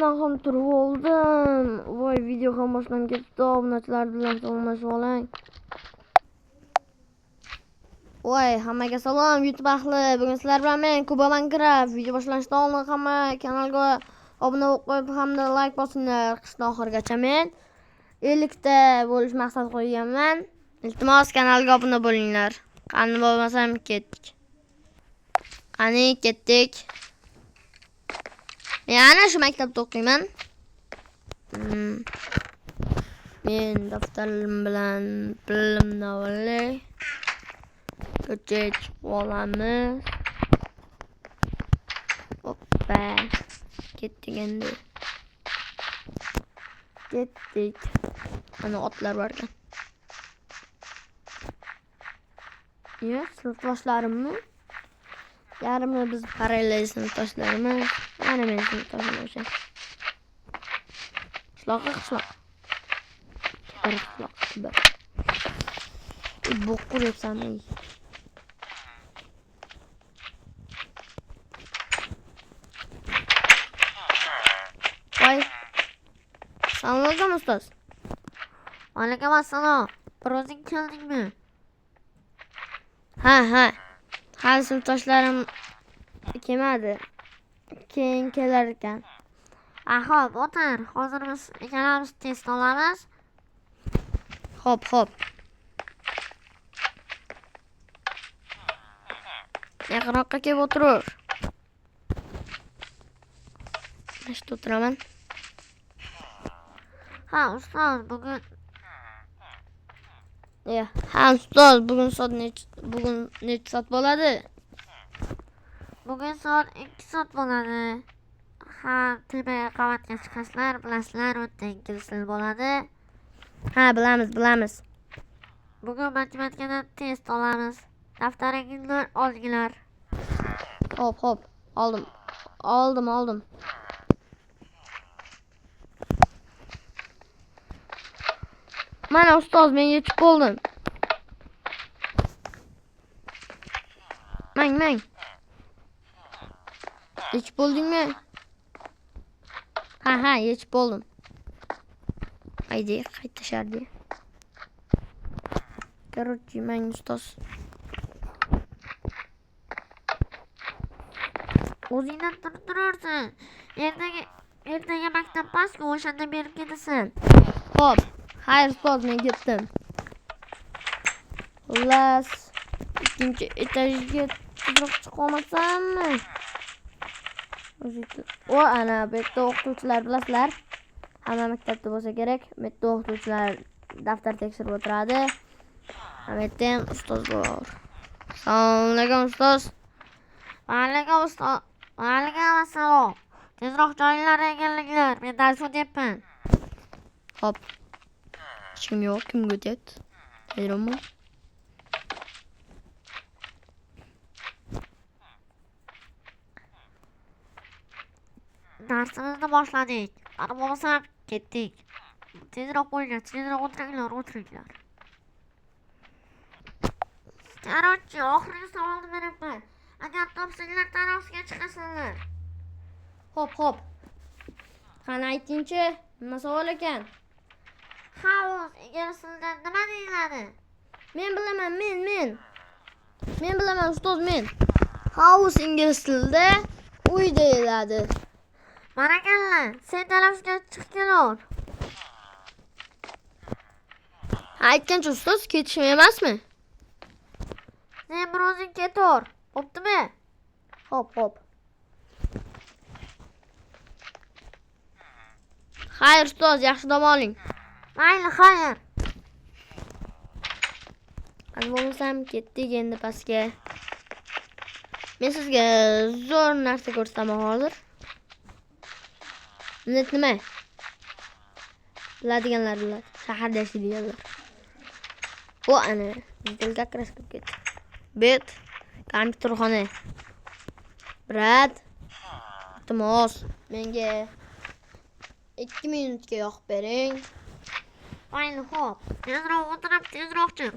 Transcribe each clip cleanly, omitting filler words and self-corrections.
Men ham turib oldim. Voy, video ham boshlanib ketdi. Obunachilar bilan salomlashib oling. Voy, hammaga salom YouTube ahli. Bugun sizlar bilan men Kuba Minecraft. Video boshlanishidan oldin hamma kanalga obuna bo'lib qo'yib hamda like bosinglar. Qishning oxirigacha men 50 ta bo'lish maqsad qo'yganman. Iltimos kanalga obuna bo'linglar. Qani bo'lmasam ketdik. Qani ketdik. Yani shu maktabda o'qiyman. Men daftarim bilan pilimni olay. Ko'chib olamiz. Hoppa. Ketdik endi. Ketdik. Ana otlar bor ekan. Ya, sinfdoshlarimmi? Yarımni biz parallel sinfdoshlarimiz. Mana men sinfdoshim o'sha. Qishloq. Bir. Bu quryapsanmi? Voy. Assalomu alaykum ustoz. Alaykum assalom. Bir o'zing keldingmi? Ha. Hali sinfdoshlarim kelmadi. Keyin kelar ekan. Xo'p, o'tir. Hozir biz ikkalamiz test olamiz. Xo'p. Yaqinroqqa kelib o'tir. Nashta o'tiraman. Ha, ustoz, bugun ustoz, bugun necha soat bo'ladi? Bugun soat 2 soat bo'ladi. Ha, tepaga qavatga chiqasizlar, bilasizlar, o'tda ingliz tili bo'ladi. Ha, bilamiz. Bugun matematikadan test olamiz. Daftaringizni olinglar. Xo'p. Oldim. Mana ustoz, men yetib bo'ldim. Mang. Yetib bo'ldingmi? Ha, yetib bo'ldim. Haydi, qayta shardi. Короче, mang ustoz. O'zingdan turarsan. Ertaga maktab pasku, o'shanda berib ketasan. Xo'p. Hayır ustoz, men ketdim. Xullas, ikkinchi etajga tezroq chiqib olmasammi? Ana bu yerda o'qituvchilar bilasizlar. Hamma maktabda bo'lsa kerak. Bu yerda o'qituvchilar daftar tekshirib o'tiradi. Bu yerda ham ustoz bor. Assalomu alaykum ustoz. Alaykum ustoz. Alaykum assalom. Tezroq joyinglarga kelinglar. Men dars o'tyapman. Hop. Kim yo'q, kimga o'tyapti? Hayronman. Darsimizni boshladik. Ana bo'lmasa ketdik. Tezroq bo'linglar, tezroq o'tiringlar. Qarorchi, oxirgi savolni beribman. Agar topsanglar, tarafga chiqasizlar. Xo'p. Qani aytingchi, nima savol ekan? House inglizida nima deyiladi? Men bilaman, men bilaman ustoz, men. House ingliz tilida uy deyiladi. Barakalla, sen tarafga chiq kelur. Aytgancha ustoz, ketishim emasmi? Sen bir o'zing ketur. Bo'ptimi? Xo'p. Xayr ustoz, yaxshi dam oling. Mayli, xayr. Qani bo'lmasam ketdik endi pastga. Men sizga zo'r narsa ko'rsataman hozir. Nima? Biladiganlar biladi. Shaharda yashaydiganlar. O ana, dilga krask qilib ketdi. Bet, kompyuterxona. Brat, iltimos, menga 2 minutga yoqib bering. Mayli, xo'p. Tezroq o'tirib, tezroq chiq.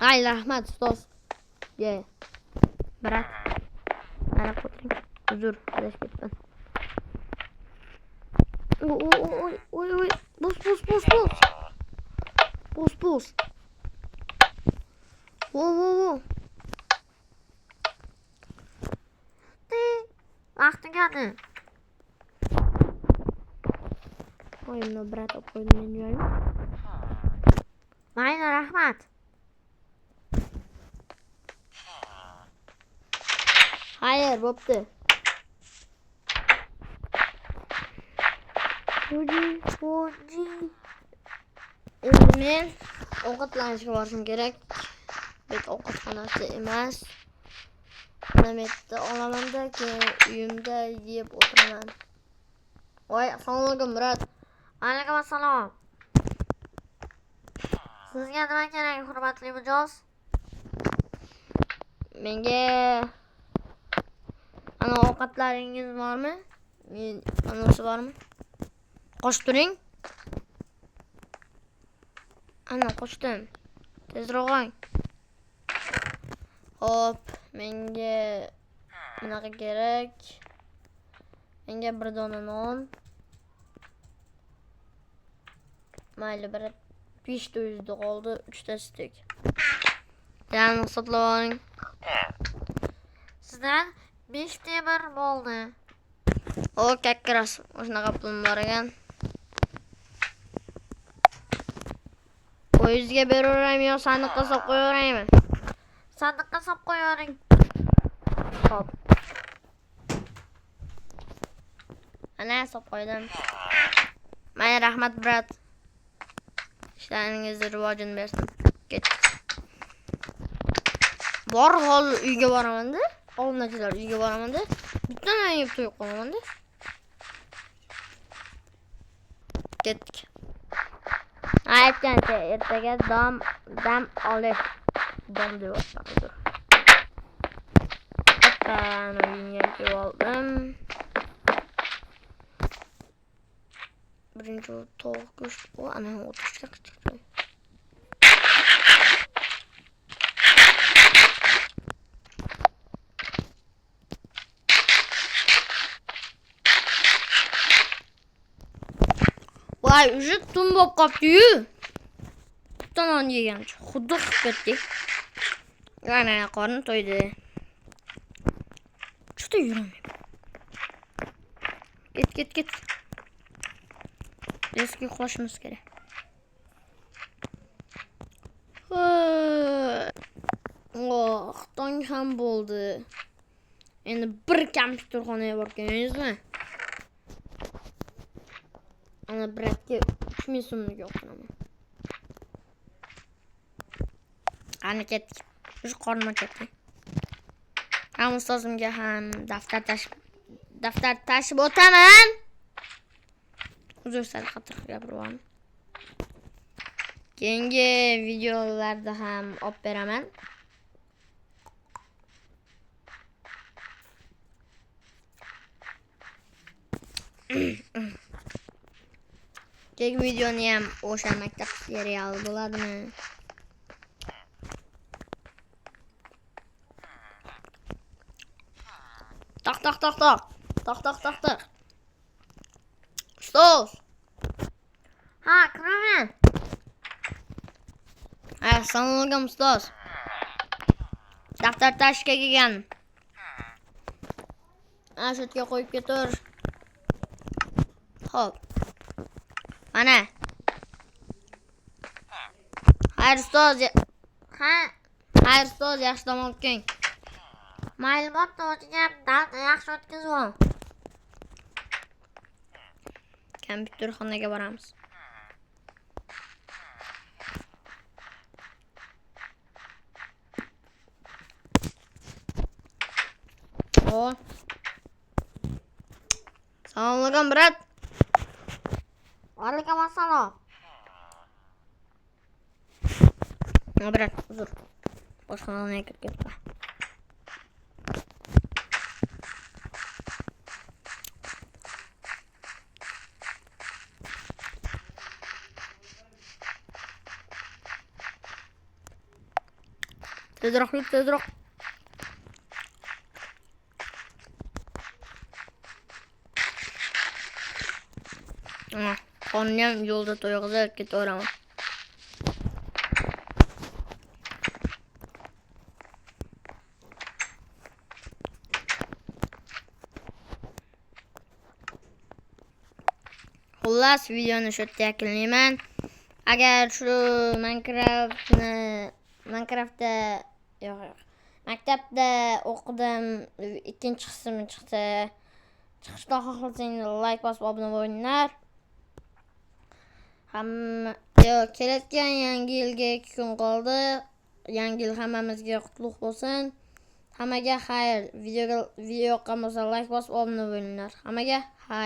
Mayli, rahmat ustoz. Brat, ana qo'ting. Uzr, adashib ketdim. Oy. Bus. Bus. Wow. Vaqti keldi. Oyimni brat olib qo'ydim men joyim. Mayli, rahmat. Hayır, bo'pti. Hoji. Endi men ovqatlanishga borishim kerak. Bet ovqatxonasi emas. Nametni olaman-da, keyin uyimda yeb o'tiraman. Voy, assalomu alaykum, brat. Alaykum assalom. Sizga nima kerak, hurmatli mijoz? Menga ana ovqatlaringiz bormi? Anasi bormi? Qo'shib turing. Ana qo'shdim. Tezroq o'ng. Hop, menga bunaqa kerak. Menga bir dona non. Mayli, bir 5 ta uyuzda qoldi, 3 ta stek. Yani hisoblab oling. Sizdan 5 temir bo'ldi. O, kakkiras. O'shunaqa pulim bor ekan. Poyezdga beraveraymi yo sandiqqa solib qo'yaveraymi? Sandiqqa solib qo'yavering. Hop. Ana solib qo'ydim. Mayli, rahmat, brat. İşleringizni rivojini bersin. Ketdik. Bor hol uyga boraman-da. Ovunachilar uyga boraman-da. Butunlay yeb to'yib qolaman-da. Ketdik. Aytgancha ertaga dam olish. Dam deb o'tdim. Qani uyga kelib oldim. Birinchi tovuq go'sht. O, ana o'tirishga chiqdi. Vay, уже tun bo'lib qopti-yu. Tonon yegancha xuddi ketdik. Yana qornim to'ydi. Juda yuramayman. Ket. Eski uxlashimiz kerak. Tong ham bo'ldi. Endi bir kompyuterxonaga borib keldingizmi? Ana bratga 3000 so'mlik yo'qman. Ana ketdik. Shu qornim ochadi. Ham ustozimga ham daftar tashib o'taman. Uzr, sal qattiq gapiryapman. Keyingi videolarda ham olib beraman. Keyingi videoni ham o'sha maktab seriali bo'ladimi? Toq. Ustoz. Ha, kiraman. Assalomu alaykum, ustoz. Daftar tashishga kelgandim. Ana shu yerga qo'yib ketur. Xo'p. Mana. Xayr ustoz. Xayr ustoz, yaxshi dam olib keling. Mayli, bo'pti, o'tgan yaxshi o'tkazib ol. Kompyuterxonaga boramiz. O. Assalomu alaykum, brat. Alaykum assalom. Brat, uzr. Boshqalarga kirib ketdi. Tezroq. Qornim ham yo'lda to'yg'izib ketaveraman. Xullas, videoni shu yerda yakunlayman. Agar shu Minecraftda yo'q. Maktabda o'qidim, ikkinchi qismi chiqdi. Chiqishni xohlasangiz like bosib obuna bo'linglar. Kelayotgan yangi yilga 2 kun qoldi. Yangi yil hammamizga qutlug' bo'lsin. Hammaga xayr. Video yoqqan bo'lsa like bosib obuna bo'linglar. Hammaga xayr.